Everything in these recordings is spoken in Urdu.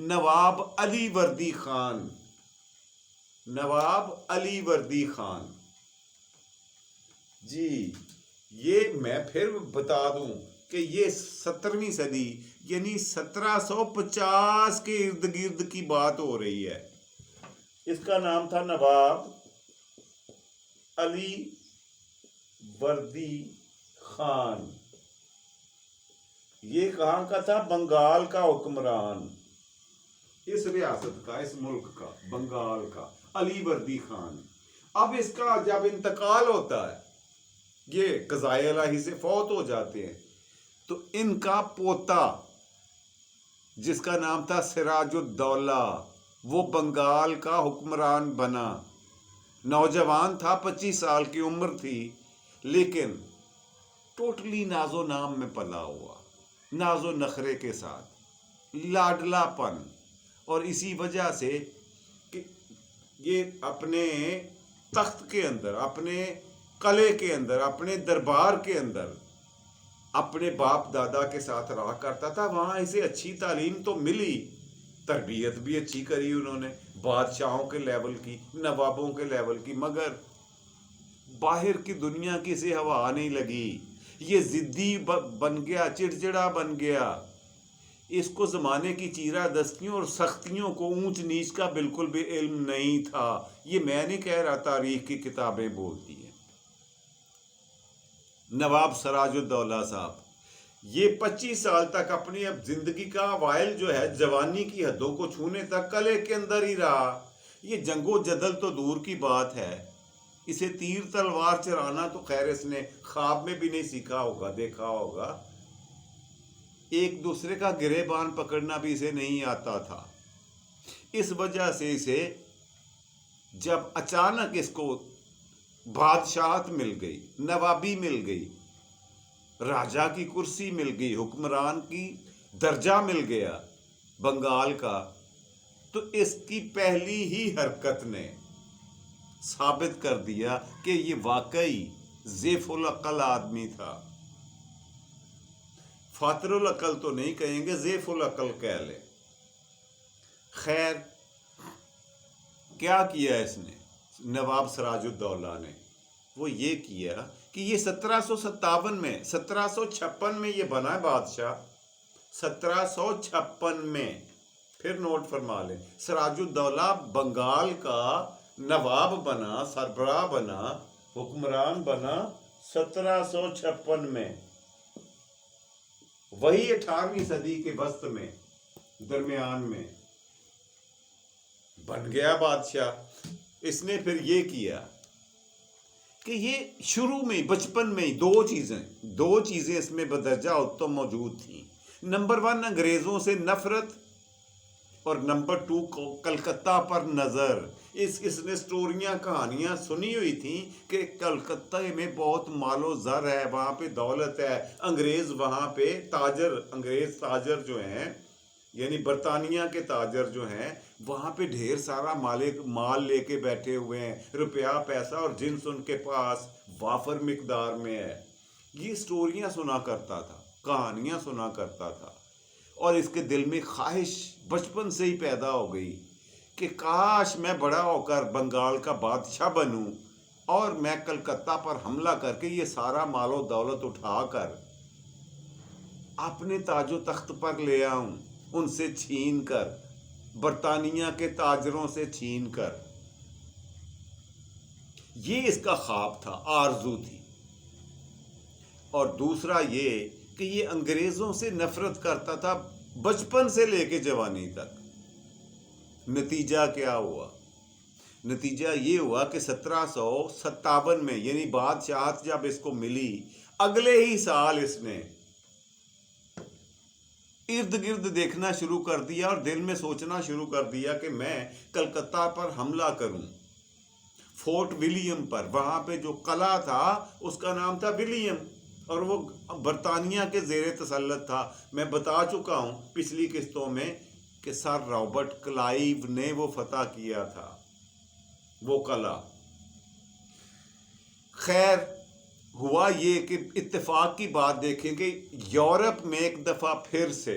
نواب علی وردی خان، نواب علی وردی خان جی، یہ میں پھر بتا دوں کہ یہ 17ویں صدی یعنی 1750 کے ارد گرد کی بات ہو رہی ہے۔ اس کا نام تھا نواب علی وردی خان۔ یہ کہاں کا تھا؟ بنگال کا حکمران، اس ریاست کا، اس ملک کا، بنگال کا، علی وردی خان۔ اب اس کا جب انتقال ہوتا ہے، یہ قضائے الہی سے فوت ہو جاتے ہیں، تو ان کا پوتا جس کا نام تھا سراج الدولہ، وہ بنگال کا حکمران بنا۔ نوجوان تھا، 25 سال کی عمر تھی، لیکن ٹوٹلی ناز و نام میں پلا ہوا، ناز و نخرے کے ساتھ، لاڈلا پن۔ اور اسی وجہ سے کہ یہ اپنے تخت کے اندر، اپنے قلعے کے اندر، اپنے دربار کے اندر اپنے باپ دادا کے ساتھ رہا کرتا تھا۔ وہاں اسے اچھی تعلیم تو ملی، تربیت بھی اچھی کری انہوں نے، بادشاہوں کے لیول کی، نوابوں کے لیول کی، مگر باہر کی دنیا کی اسے ہوا نہیں لگی۔ یہ ضدی بن گیا، چڑچڑا بن گیا۔ اس کو زمانے کی چیرہ دستیوں اور سختیوں کو، اونچ نیچ کا بالکل بھی علم نہیں تھا۔ یہ میں نہیں کہہ رہا، تاریخ کی کتابیں بولتی ہیں۔ نواب سراج الدولہ صاحب یہ 25 سال تک اپنی اب زندگی کا اوائل جو ہے، جوانی کی حدوں کو چھونے تک قلعے کے اندر ہی رہا۔ یہ جنگ و جدل تو دور کی بات ہے، اسے تیر تلوار چلانا تو خیر اس نے خواب میں بھی نہیں سیکھا ہوگا، دیکھا ہوگا۔ ایک دوسرے کا گریبان پکڑنا بھی اسے نہیں آتا تھا۔ اس وجہ سے اسے جب اچانک اس کو بادشاہت مل گئی، نوابی مل گئی، راجا کی کرسی مل گئی، حکمران کی درجہ مل گیا بنگال کا، تو اس کی پہلی ہی حرکت نے ثابت کر دیا کہ یہ واقعی ضعیف العقل آدمی تھا۔ فاتر العقل تو نہیں کہیں گے، ضعیف العقل کہہ لیں۔ خیر، کیا کیا اس نے نواب سراج الدولہ نے؟ وہ یہ کیا کہ یہ 1757 میں، 1756 میں یہ بنا ہے بادشاہ، 1756 میں، پھر نوٹ فرما لیں، سراج الدولہ بنگال کا نواب بنا، سربراہ بنا، حکمران بنا 1756 میں۔ وہی 18ویں صدی کے وسط میں، درمیان میں بن گیا بادشاہ۔ اس نے پھر یہ کیا کہ یہ شروع میں، بچپن میں ہی دو چیزیں اس میں بدرجہ اتم موجود تھیں۔ نمبر 1 انگریزوں سے نفرت، اور نمبر 2 کلکتہ پر نظر۔ اس نے سٹوریاں، کہانیاں سنی ہوئی تھیں کہ کلکتہ میں بہت مال و زر ہے، وہاں پہ دولت ہے، انگریز وہاں پہ تاجر، انگریز تاجر جو ہیں، یعنی برطانیہ کے تاجر جو ہیں، وہاں پہ ڈھیر سارا مال لے کے بیٹھے ہوئے ہیں، روپیہ پیسہ اور جنس ان کے پاس وافر مقدار میں ہے۔ یہ سٹوریاں سنا کرتا تھا، کہانیاں سنا کرتا تھا، اور اس کے دل میں خواہش بچپن سے ہی پیدا ہو گئی کہ کاش میں بڑا ہو کر بنگال کا بادشاہ بنوں، اور میں کلکتہ پر حملہ کر کے یہ سارا مال و دولت اٹھا کر اپنے تاج و تخت پر لے آؤں، ان سے چھین کر، برطانیہ کے تاجروں سے چھین کر۔ یہ اس کا خواب تھا، آرزو تھی۔ اور دوسرا یہ کہ یہ انگریزوں سے نفرت کرتا تھا بچپن سے لے کے جوانی تک۔ نتیجہ کیا ہوا؟ نتیجہ یہ ہوا کہ 1757 میں، یعنی بادشاہت جب اس کو ملی، اگلے ہی سال اس نے ارد گرد دیکھنا شروع کر دیا اور دل میں سوچنا شروع کر دیا کہ میں کلکتہ پر حملہ کروں، فورٹ ولیم پر۔ وہاں پہ جو قلعہ تھا اس کا نام تھا ولیم، اور وہ برطانیہ کے زیر تسلط تھا۔ میں بتا چکا ہوں پچھلی قسطوں میں کہ سر رابرٹ کلائیو نے وہ فتح کیا تھا، وہ قلعہ۔ خیر، ہوا یہ کہ اتفاق کی بات دیکھیں کہ یورپ میں ایک دفعہ پھر سے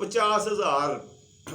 50,000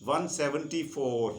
174,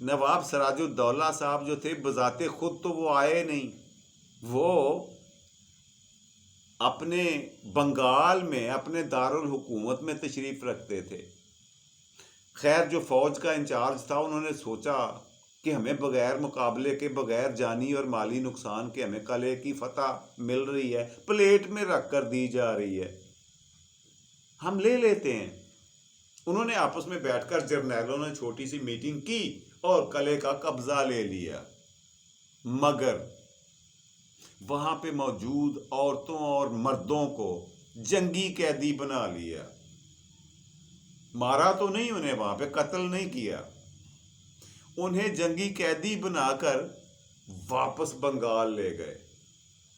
نواب سراج الدولہ صاحب جو تھے بذات خود تو وہ آئے نہیں، وہ اپنے بنگال میں اپنے دارالحکومت میں تشریف رکھتے تھے۔ خیر جو فوج کا انچارج تھا انہوں نے سوچا کہ ہمیں بغیر مقابلے کے، بغیر جانی اور مالی نقصان کے ہمیں قلعے کی فتح مل رہی ہے، پلیٹ میں رکھ کر دی جا رہی ہے، ہم لے لیتے ہیں۔ انہوں نے آپس میں بیٹھ کر جرنیلوں نے چھوٹی سی میٹنگ کی اور قلعے کا قبضہ لے لیا، مگر وہاں پہ موجود عورتوں اور مردوں کو جنگی قیدی بنا لیا۔ مارا تو نہیں انہیں، وہاں پہ قتل نہیں کیا، انہیں جنگی قیدی بنا کر واپس بنگال لے گئے۔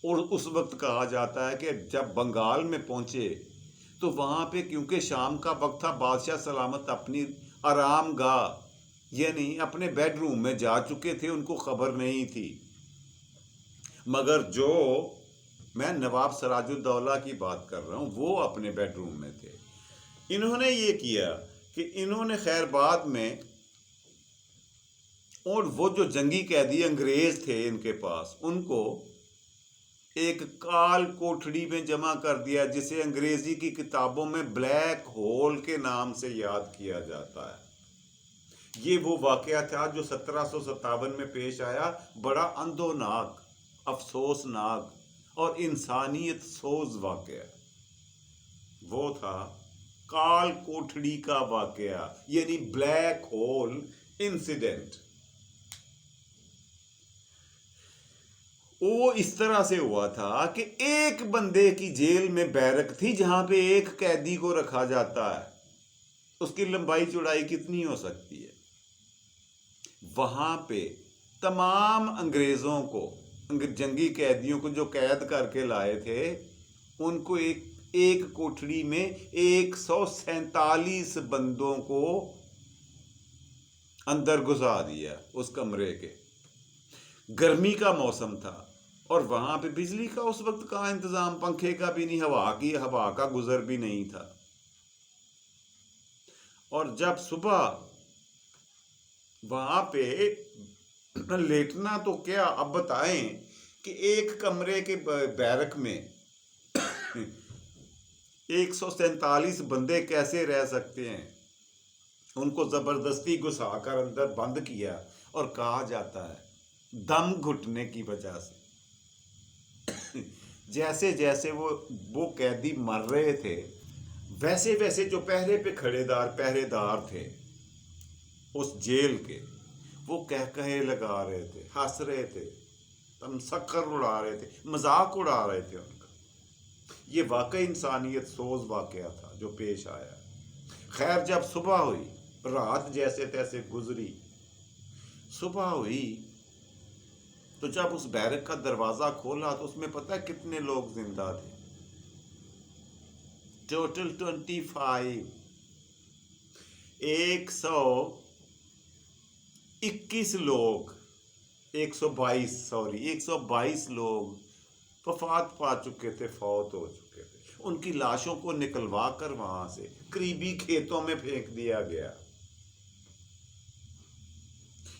اور اس وقت کہا جاتا ہے کہ جب بنگال میں پہنچے تو وہاں پہ کیونکہ شام کا وقت تھا، بادشاہ سلامت اپنی آرام گاہ یعنی اپنے بیڈ روم میں جا چکے تھے، ان کو خبر نہیں تھی۔ مگر جو میں نواب سراج الدولہ کی بات کر رہا ہوں وہ اپنے بیڈ روم میں تھے۔ انہوں نے یہ کیا کہ انہوں نے خیر بعد میں، اور وہ جو جنگی قیدی انگریز تھے ان کے پاس، ان کو ایک کال کوٹھڑی میں جمع کر دیا، جسے انگریزی کی کتابوں میں بلیک ہول کے نام سے یاد کیا جاتا ہے۔ یہ وہ واقعہ تھا جو 1757 میں پیش آیا، بڑا اندھوناک، افسوسناک اور انسانیت سوز واقعہ۔ وہ تھا کال کوٹھڑی کا واقعہ، یعنی بلیک ہول انسیڈنٹ۔ وہ اس طرح سے ہوا تھا کہ ایک بندے کی جیل میں بیرک تھی جہاں پہ ایک قیدی کو رکھا جاتا ہے، اس کی لمبائی چوڑائی کتنی ہو سکتی ہے؟ وہاں پہ تمام انگریزوں کو، جنگی قیدیوں کو جو قید کر کے لائے تھے، ان کو ایک کوٹھڑی میں 147 بندوں کو اندر گھسا دیا اس کمرے کے۔ گرمی کا موسم تھا اور وہاں پہ بجلی کا اس وقت کا انتظام، پنکھے کا بھی نہیں، ہوا کا گزر بھی نہیں تھا۔ اور جب صبح وہاں پہ لیٹنا تو کیا، اب بتائیں کہ ایک کمرے کے بیرک میں 147 بندے کیسے رہ سکتے ہیں؟ ان کو زبردستی گھسا کر اندر بند کیا، اور کہا جاتا ہے دم گھٹنے کی وجہ سے جیسے جیسے وہ قیدی مر رہے تھے، ویسے ویسے جو پہرے پہ پہرے دار تھے اس جیل کے، وہ کہے لگا رہے تھے، ہنس رہے تھے، تمسخر اڑا رہے تھے، مذاق اڑا رہے تھے ان کا۔ یہ واقعی انسانیت سوز واقعہ تھا جو پیش آیا۔ خیر جب صبح ہوئی، رات جیسے تیسے گزری، صبح ہوئی تو جب اس بیرک کا دروازہ کھولا تو اس میں پتہ ہے کتنے لوگ زندہ تھے؟ ٹوٹل 25، 121 لوگ، 122 لوگ وفات پا چکے تھے، فوت ہو چکے تھے۔ ان کی لاشوں کو نکلوا کر وہاں سے قریبی کھیتوں میں پھینک دیا گیا۔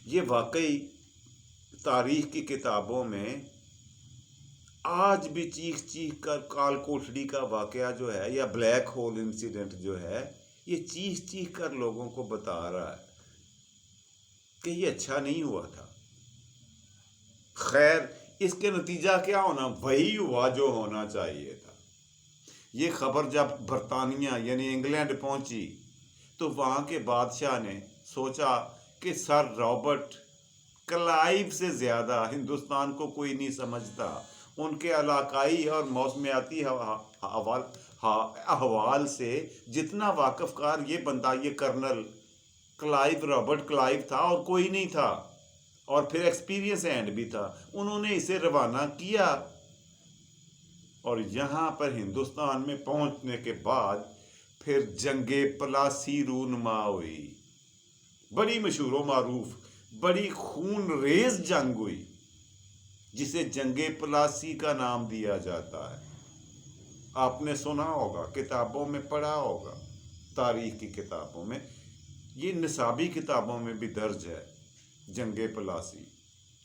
یہ واقعی تاریخ کی کتابوں میں آج بھی چیخ چیخ کر کال کوٹھڑی کا واقعہ جو ہے، یا بلیک ہول انسیڈنٹ جو ہے، یہ چیخ چیخ کر لوگوں کو بتا رہا ہے کہ یہ اچھا نہیں ہوا تھا۔ خیر اس کے نتیجہ کیا ہونا؟ وہی ہوا جو ہونا چاہیے تھا۔ یہ خبر جب برطانیہ یعنی انگلینڈ پہنچی تو وہاں کے بادشاہ نے سوچا کہ سر رابرٹ کلائیو سے زیادہ ہندوستان کو کوئی نہیں سمجھتا، ان کے علاقائی اور موسمیاتی احوال سے جتنا واقف کار یہ بندہ، یہ کرنل کلائیو، رابرٹ کلائیو تھا، اور کوئی نہیں تھا، اور پھر ایکسپیرینس اینڈ بھی تھا۔ انہوں نے اسے روانہ کیا، اور یہاں پر ہندوستان میں پہنچنے کے بعد پھر جنگ پلاسی رونما ہوئی، بڑی مشہور و معروف، بڑی خون ریز جنگ ہوئی، جسے جنگ پلاسی کا نام دیا جاتا ہے۔ آپ نے سنا ہوگا، کتابوں میں پڑھا ہوگا، تاریخ کی کتابوں میں، یہ نصابی کتابوں میں بھی درج ہے جنگ پلاسی،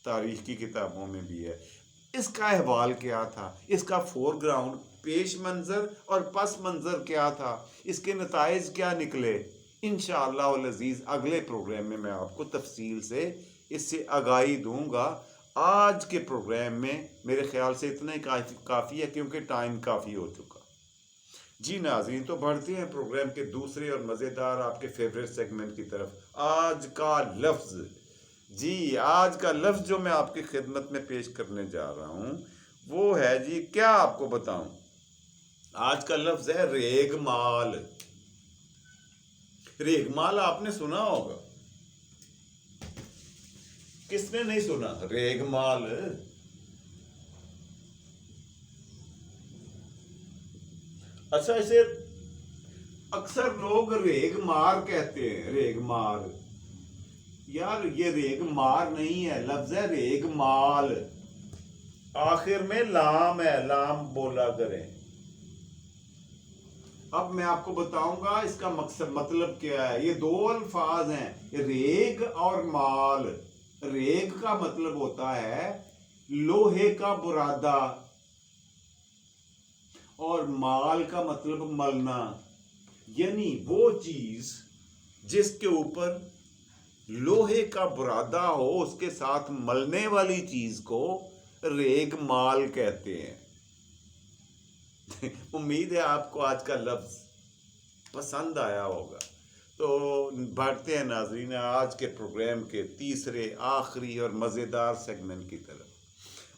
تاریخ کی کتابوں میں بھی ہے. اس کا احوال کیا تھا، اس کا فور گراؤنڈ، پیش منظر اور پس منظر کیا تھا، اس کے نتائج کیا نکلے، انشاءاللہ العزیز اگلے پروگرام میں آپ کو تفصیل سے اس سے آگاہی دوں گا. آج کے پروگرام میں میرے خیال سے اتنا ہی کافی ہے، کیونکہ ٹائم کافی ہو چکا. جی ناظرین، تو بڑھتے ہیں پروگرام کے دوسرے اور مزیدار آپ کے فیوریٹ سیگمنٹ کی طرف. آج کا لفظ. جی آج کا لفظ جو میں آپ کی خدمت میں پیش کرنے جا رہا ہوں وہ ہے، جی کیا آپ کو بتاؤں، آج کا لفظ ہے ریگ مال. ریگ مال آپ نے سنا ہوگا، کس نے نہیں سنا ریگ مال؟ اچھا، اسے اکثر لوگ ریگ مار کہتے ہیں. ریگ مار، یار یہ ریگ مار نہیں ہے، لفظ ہے ریگ مال. آخر میں لام ہے، لام بولا کریں. اب میں آپ کو بتاؤں گا اس کا مطلب کیا ہے. یہ دو الفاظ ہیں، ریگ اور مال. ریگ کا مطلب ہوتا ہے لوہے کا برادہ، اور مال کا مطلب ملنا. یعنی وہ چیز جس کے اوپر لوہے کا برادہ ہو، اس کے ساتھ ملنے والی چیز کو ریگ مال کہتے ہیں. امید ہے آپ کو آج کا لفظ پسند آیا ہوگا. تو بڑھتے ہیں ناظرین آج کے پروگرام کے تیسرے آخری اور مزیدار سیگمنٹ کی طرف،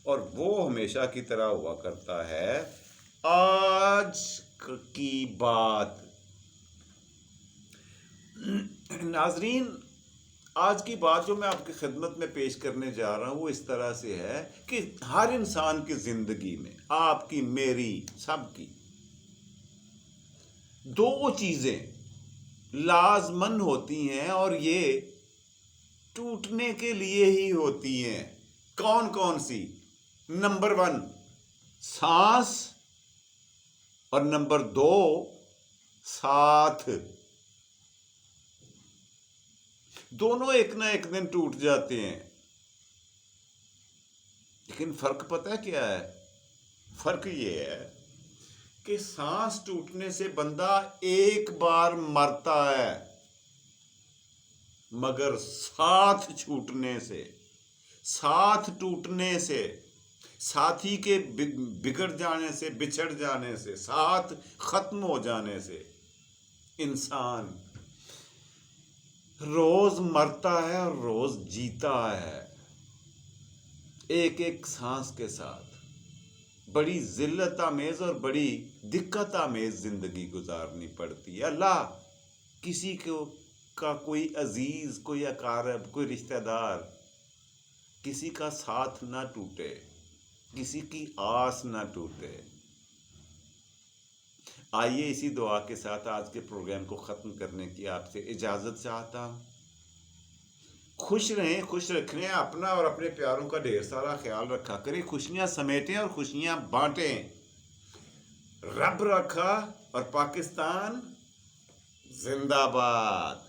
اور وہ ہمیشہ کی طرح ہوا کرتا ہے آج کی بات. ناظرین آج کی بات جو میں آپ کی خدمت میں پیش کرنے جا رہا ہوں وہ اس طرح سے ہے کہ ہر انسان کی زندگی میں، آپ کی، میری، سب کی، دو چیزیں لازمن ہوتی ہیں اور یہ ٹوٹنے کے لیے ہی ہوتی ہیں. کون کون سی؟ نمبر 1 سانس، اور نمبر 2 ساتھ. دونوں ایک نہ ایک دن ٹوٹ جاتے ہیں، لیکن فرق پتہ کیا ہے؟ فرق یہ ہے کہ سانس ٹوٹنے سے بندہ ایک بار مرتا ہے، مگر ساتھ چھوٹنے سے، ساتھ ٹوٹنے سے، ساتھی کے بگڑ جانے سے، بچھڑ جانے سے، ساتھ ختم ہو جانے سے انسان روز مرتا ہے اور روز جیتا ہے. ایک ایک سانس کے ساتھ بڑی ذلت آمیز اور بڑی دقت آمیز زندگی گزارنی پڑتی ہے. اللہ کسی کا کوئی عزیز، کوئی اقارب، کوئی رشتہ دار، کسی کا ساتھ نہ ٹوٹے، کسی کی آس نہ ٹوٹے. آئیے اسی دعا کے ساتھ آج کے پروگرام کو ختم کرنے کی آپ سے اجازت چاہتا ہوں. خوش رہیں، خوش رکھیں، اپنا اور اپنے پیاروں کا ڈھیر سارا خیال رکھا کریں. خوشیاں سمیٹیں اور خوشیاں بانٹیں. رب رکھا اور پاکستان زندہ باد.